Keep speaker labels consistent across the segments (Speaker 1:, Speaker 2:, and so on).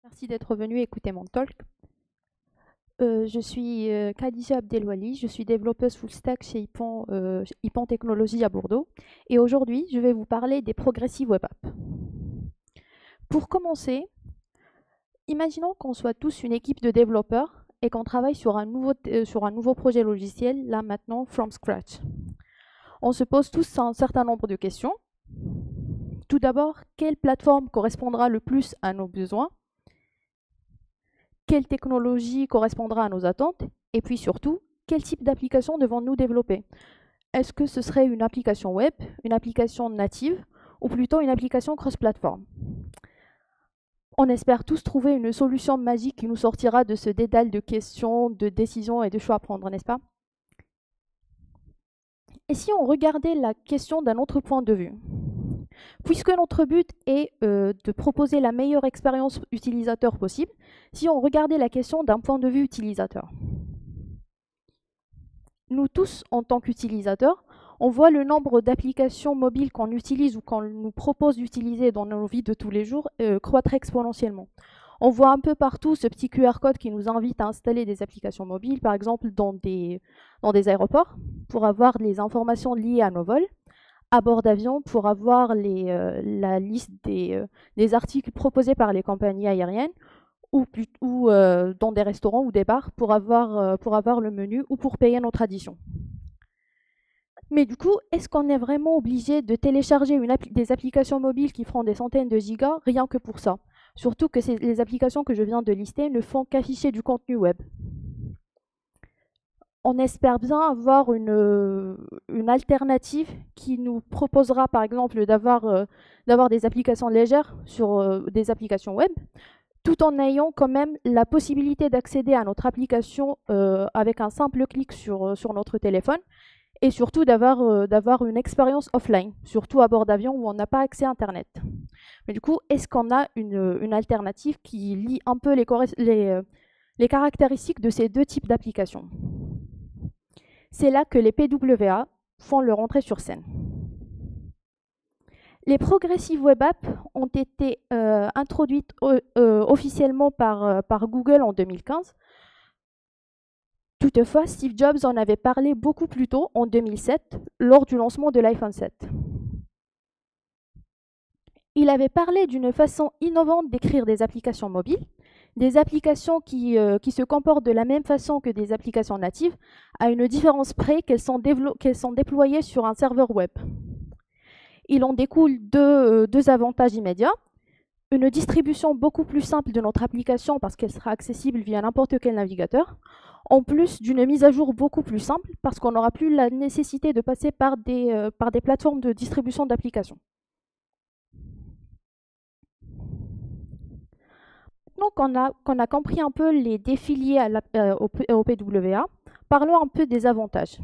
Speaker 1: Merci d'être venu écouter mon talk. Je suis Khadija Abdelwali, je suis développeuse full stack chez IPAN Technologies à Bordeaux. Et aujourd'hui, je vais vous parler des progressive web apps. Pour commencer, imaginons qu'on soit tous une équipe de développeurs et qu'on travaille sur un nouveau projet logiciel, là maintenant, from scratch. On se pose tous un certain nombre de questions. Tout d'abord, quelle plateforme correspondra le plus à nos besoins? Quelle technologie correspondra à nos attentes? Et puis surtout, quel type d'application devons-nous développer? Est-ce que ce serait une application web, une application native ou plutôt une application cross-platform? On espère tous trouver une solution magique qui nous sortira de ce dédale de questions, de décisions et de choix à prendre, n'est-ce pas? Et si on regardait la question d'un autre point de vue? Puisque notre but est de proposer la meilleure expérience utilisateur possible, si on regardait la question d'un point de vue utilisateur. Nous tous, en tant qu'utilisateurs, on voit le nombre d'applications mobiles qu'on utilise ou qu'on nous propose d'utiliser dans nos vies de tous les jours croître exponentiellement. On voit un peu partout ce petit QR code qui nous invite à installer des applications mobiles, par exemple dans des aéroports, pour avoir les informations liées à nos vols, à bord d'avion, pour avoir la liste des articles proposés par les compagnies aériennes, ou dans des restaurants ou des bars pour avoir le menu ou pour payer notre addition. Mais du coup, est-ce qu'on est vraiment obligé de télécharger des applications mobiles qui feront des centaines de gigas rien que pour ça? Surtout que les applications que je viens de lister ne font qu'afficher du contenu web. On espère bien avoir une alternative qui nous proposera par exemple d'avoir des applications légères sur des applications web, tout en ayant quand même la possibilité d'accéder à notre application avec un simple clic sur notre téléphone, et surtout d'avoir une expérience offline, surtout à bord d'avion où on n'a pas accès à Internet. Mais du coup, est-ce qu'on a une alternative qui lie un peu les caractéristiques de ces deux types d'applications? C'est là que les PWA font leur entrée sur scène. Les Progressive Web Apps ont été introduites officiellement par Google en 2015. Toutefois, Steve Jobs en avait parlé beaucoup plus tôt, en 2007, lors du lancement de l'iPhone 7. Il avait parlé d'une façon innovante d'écrire des applications mobiles, des applications qui se comportent de la même façon que des applications natives, à une différence près qu'elles sont déployées sur un serveur web. Il en découle deux avantages immédiats. Une distribution beaucoup plus simple de notre application parce qu'elle sera accessible via n'importe quel navigateur, en plus d'une mise à jour beaucoup plus simple parce qu'on n'aura plus la nécessité de passer par des plateformes de distribution d'applications. Maintenant qu'on a compris un peu les défis liés au PWA, parlons un peu des avantages.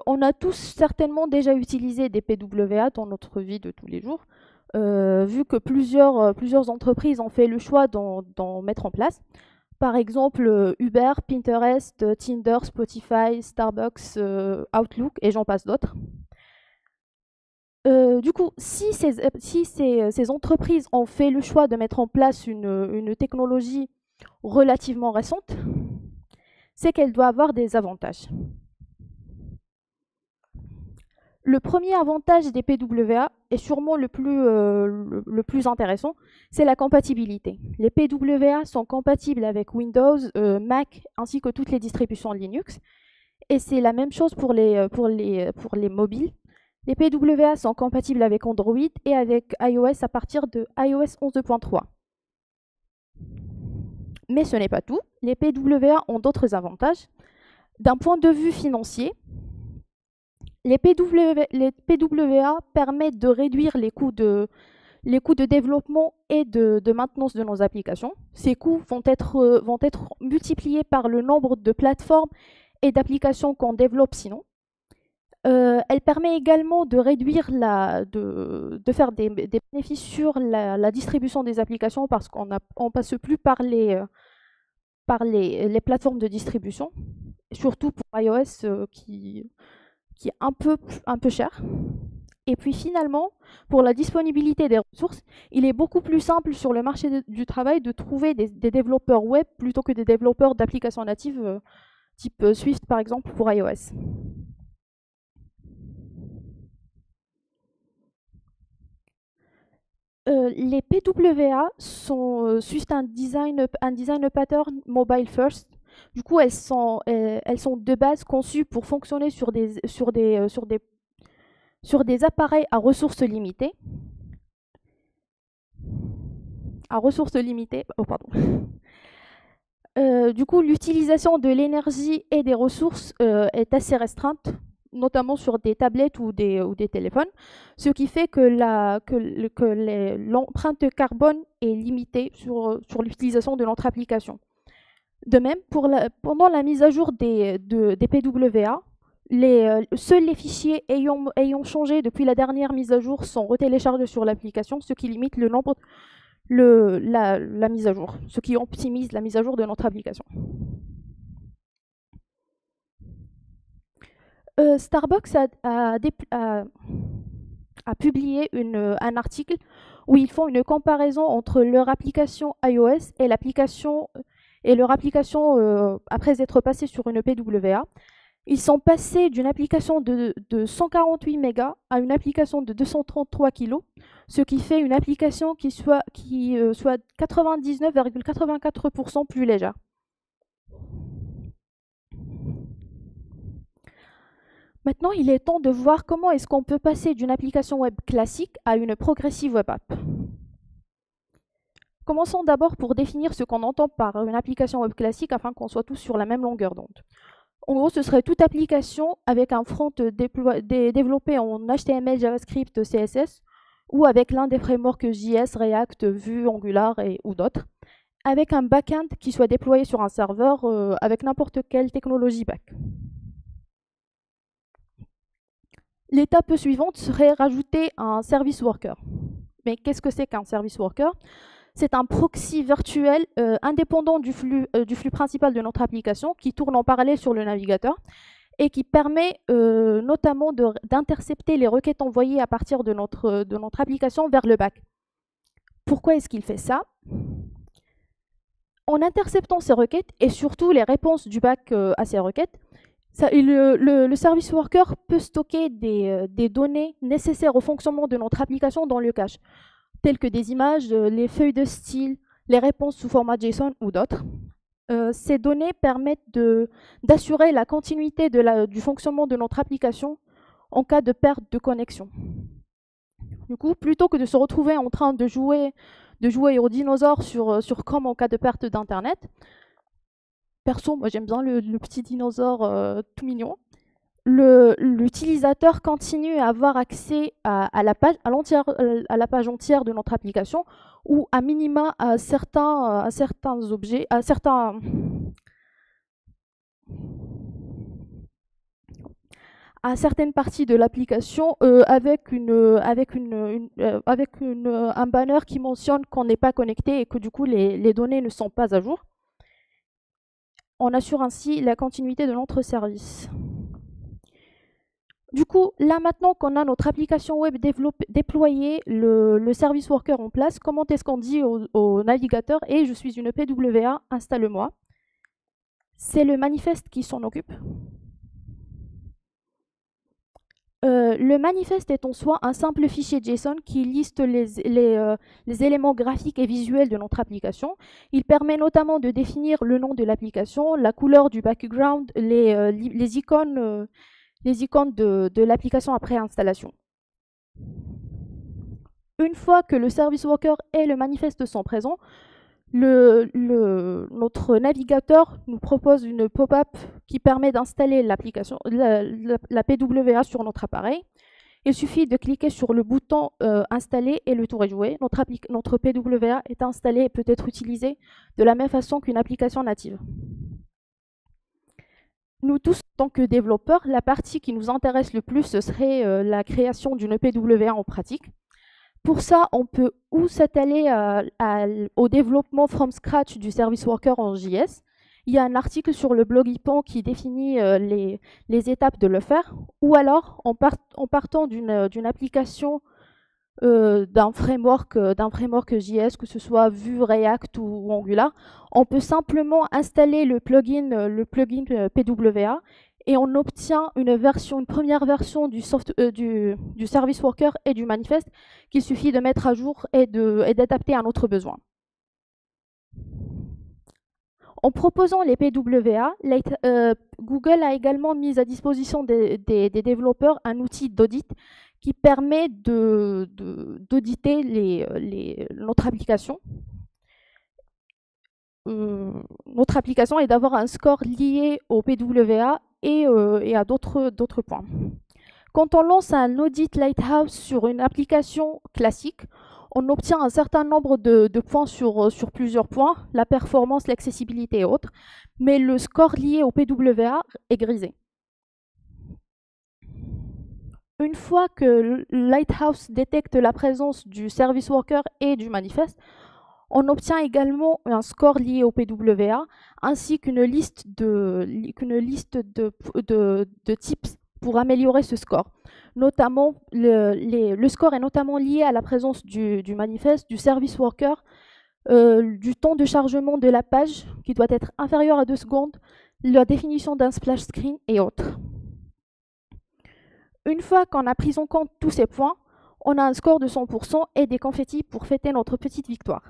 Speaker 1: On a tous certainement déjà utilisé des PWA dans notre vie de tous les jours, vu que plusieurs entreprises ont fait le choix d'en mettre en place. Par exemple, Uber, Pinterest, Tinder, Spotify, Starbucks, Outlook et j'en passe d'autres. Du coup, si ces entreprises ont fait le choix de mettre en place une technologie relativement récente, c'est qu'elle doit avoir des avantages. Le premier avantage des PWA, et sûrement le plus intéressant, c'est la compatibilité. Les PWA sont compatibles avec Windows, Mac, ainsi que toutes les distributions Linux. Et c'est la même chose pour les mobiles. Les PWA sont compatibles avec Android et avec iOS à partir de iOS 11.3. Mais ce n'est pas tout. Les PWA ont d'autres avantages. D'un point de vue financier, les PWA permettent de réduire les coûts de développement et de maintenance de nos applications. Ces coûts vont être multipliés par le nombre de plateformes et d'applications qu'on développe sinon. Elle permet également de réduire de faire des bénéfices sur la distribution des applications parce qu'on ne passe plus par les plateformes de distribution, surtout pour iOS qui est un peu cher. Et puis finalement, pour la disponibilité des ressources, il est beaucoup plus simple sur le marché du travail de trouver des développeurs web plutôt que des développeurs d'applications natives type Swift par exemple pour iOS. Les PWA suivent un design pattern mobile first. Du coup, elles sont de base conçues pour fonctionner sur des appareils à ressources limitées. Oh, pardon. Du coup, l'utilisation de l'énergie et des ressources est assez restreinte, notamment sur des tablettes ou des téléphones, ce qui fait que l'empreinte carbone est limitée sur l'utilisation de notre application. De même, pendant la mise à jour des PWA, seuls les fichiers ayant changé depuis la dernière mise à jour sont retéléchargés sur l'application, ce qui limite le nombre la mise à jour, ce qui optimise la mise à jour de notre application. Starbucks a publié un article où ils font une comparaison entre leur application iOS et leur application après être passés sur une PWA. Ils sont passés d'une application de 148 mégas à une application de 233 kg, ce qui fait une application qui soit 99,84% plus légère. Maintenant, il est temps de voir comment est-ce qu'on peut passer d'une application web classique à une progressive web app. Commençons d'abord pour définir ce qu'on entend par une application web classique afin qu'on soit tous sur la même longueur d'onde. En gros, ce serait toute application avec un front développé en HTML, JavaScript, CSS, ou avec l'un des frameworks JS, React, Vue, Angular ou d'autres, avec un back-end qui soit déployé sur un serveur avec n'importe quelle technologie back. L'étape suivante serait rajouter un service worker. Mais qu'est-ce que c'est qu'un service worker ? C'est un proxy virtuel indépendant du flux principal de notre application qui tourne en parallèle sur le navigateur et qui permet notamment d'intercepter les requêtes envoyées à partir de notre application vers le back. Pourquoi est-ce qu'il fait ça ? En interceptant ces requêtes et surtout les réponses du back à ces requêtes, le service worker peut stocker des données nécessaires au fonctionnement de notre application dans le cache, telles que des images, les feuilles de style, les réponses sous format JSON ou d'autres. Ces données permettent d'assurer la continuité du fonctionnement de notre application en cas de perte de connexion. Du coup, plutôt que de se retrouver en train de jouer aux dinosaures sur Chrome en cas de perte d'Internet, perso, moi j'aime bien le petit dinosaure tout mignon, l'utilisateur continue à avoir accès à la page entière de notre application ou à minima à certains objets, à certaines parties de l'application avec un banner qui mentionne qu'on n'est pas connecté et que du coup les données ne sont pas à jour. On assure ainsi la continuité de notre service. Du coup, là maintenant qu'on a notre application web déployée, le service worker en place, comment est-ce qu'on dit au navigateur « Hey, je suis une PWA, installe-moi ». C'est le manifeste qui s'en occupe. Le manifeste est en soi un simple fichier JSON qui liste les éléments graphiques et visuels de notre application. Il permet notamment de définir le nom de l'application, la couleur du background, les icônes de l'application après installation. Une fois que le service worker et le manifeste sont présents, notre navigateur nous propose une pop-up qui permet d'installer l'application, la PWA sur notre appareil. Il suffit de cliquer sur le bouton installer et le tour est joué. Notre PWA est installée et peut être utilisée de la même façon qu'une application native. Nous tous, en tant que développeurs, la partie qui nous intéresse le plus, ce serait la création d'une PWA en pratique. Pour ça, on peut ou s'atteler au développement from scratch du service worker en JS il y a un article sur le blog IPAN qui définit les étapes de le faire, ou alors en partant d'une application d'un framework JS, que ce soit Vue, React ou Angular, on peut simplement installer le plugin PWA et on obtient une première version du service worker et du manifeste qu'il suffit de mettre à jour et d'adapter à notre besoin. En proposant les PWA, Google a également mis à disposition des développeurs un outil d'audit qui permet d'auditer notre application. Notre application et d'avoir un score lié au PWA et à d'autres points. Quand on lance un audit Lighthouse sur une application classique, on obtient un certain nombre de points sur plusieurs points, la performance, l'accessibilité et autres, mais le score lié au PWA est grisé. Une fois que Lighthouse détecte la présence du service worker et du manifeste, on obtient également un score lié au PWA, ainsi qu'une liste de tips pour améliorer ce score. Notamment, le score est notamment lié à la présence du manifeste, du service worker, du temps de chargement de la page, qui doit être inférieur à 2 secondes, la définition d'un splash screen et autres. Une fois qu'on a pris en compte tous ces points, on a un score de 100% et des confettis pour fêter notre petite victoire.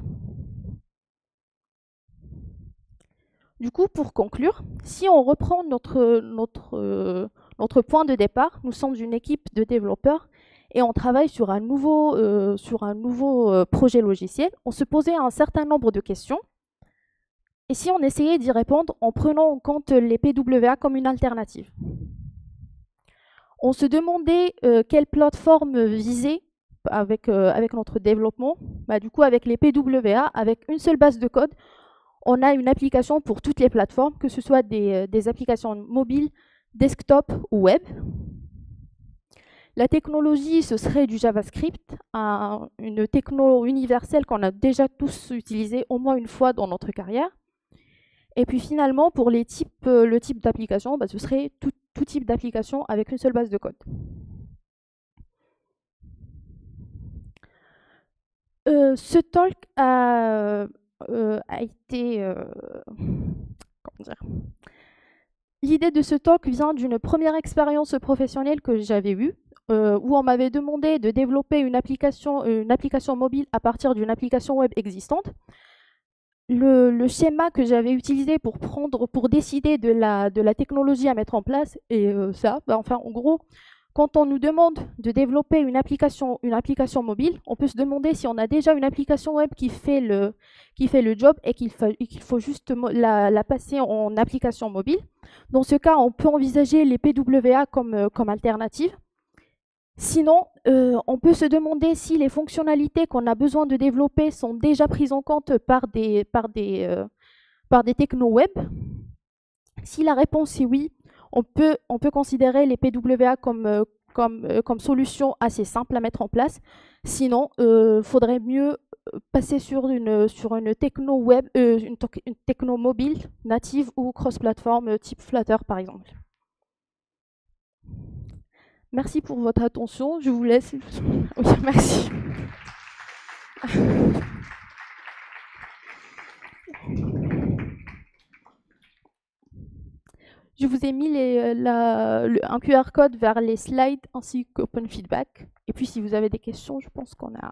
Speaker 1: Du coup, pour conclure, si on reprend notre point de départ, nous sommes une équipe de développeurs et on travaille sur un nouveau projet logiciel. On se posait un certain nombre de questions et si on essayait d'y répondre en prenant en compte les PWA comme une alternative. On se demandait quelle plateforme viser avec notre développement. Du coup, avec les PWA, avec une seule base de code, on a une application pour toutes les plateformes, que ce soit des applications mobiles, desktop ou web. La technologie, ce serait du JavaScript, une techno universelle qu'on a déjà tous utilisée au moins une fois dans notre carrière. Et puis finalement, pour le type d'application, ce serait tout type d'application avec une seule base de code. Ce talk a été... comment dire ? L'idée de ce talk vient d'une première expérience professionnelle que j'avais eue, où on m'avait demandé de développer une application mobile à partir d'une application web existante. Le schéma que j'avais utilisé pour décider de la technologie à mettre en place, et en gros, quand on nous demande de développer une application mobile, on peut se demander si on a déjà une application web qui fait le job et qu'il faut juste la passer en application mobile. Dans ce cas, on peut envisager les PWA comme alternative. Sinon, on peut se demander si les fonctionnalités qu'on a besoin de développer sont déjà prises en compte par des techno web. Si la réponse est oui, on peut considérer les PWA comme solution assez simple à mettre en place. Sinon, faudrait mieux passer sur une techno web, une techno mobile native ou cross-platform type Flutter par exemple. Merci pour votre attention. Je vous laisse. Oui, merci. Je vous ai mis un QR code vers les slides ainsi qu'Open Feedback. Et puis, si vous avez des questions, je pense qu'on a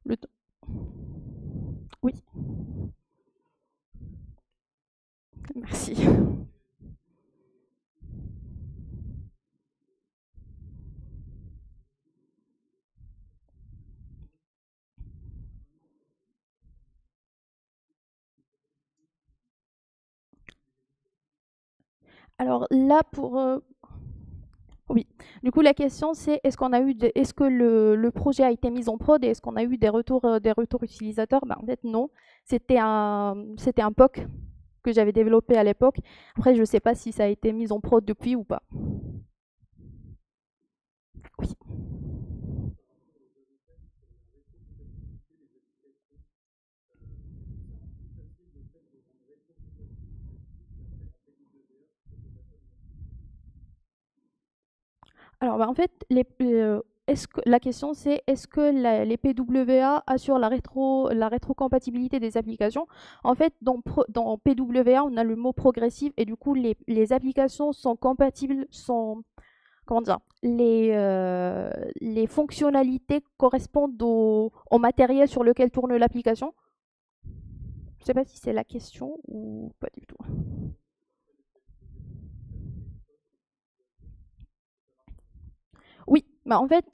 Speaker 1: le temps. Oui. Merci. Alors là, oui. Du coup, la question c'est est-ce que le projet a été mis en prod et est-ce qu'on a eu des retours utilisateurs? En fait, non. C'était un POC que j'avais développé à l'époque. Après, je ne sais pas si ça a été mis en prod depuis ou pas. Oui. Alors, en fait, la question c'est est-ce que les PWA assurent la rétrocompatibilité des applications? En fait, dans PWA, on a le mot progressif et du coup, les applications sont compatibles, comment dire, les fonctionnalités correspondent au matériel sur lequel tourne l'application. Je ne sais pas si c'est la question ou pas du tout. Oui, bah en fait,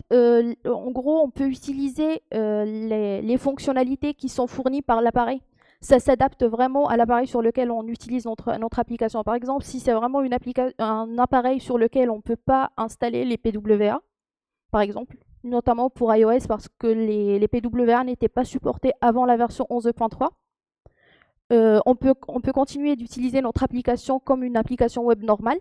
Speaker 1: en gros, on peut utiliser les fonctionnalités qui sont fournies par l'appareil. Ça s'adapte vraiment à l'appareil sur lequel on utilise notre application. Par exemple, si c'est vraiment un appareil sur lequel on ne peut pas installer les PWA, par exemple, notamment pour iOS parce que les PWA n'étaient pas supportés avant la version 11.3, on peut continuer d'utiliser notre application comme une application web normale.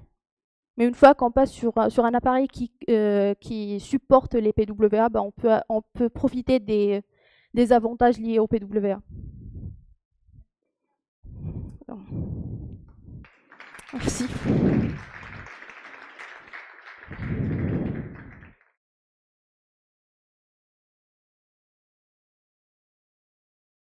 Speaker 1: Mais une fois qu'on passe sur un appareil qui supporte les PWA, bah on peut profiter des avantages liés aux PWA. Merci.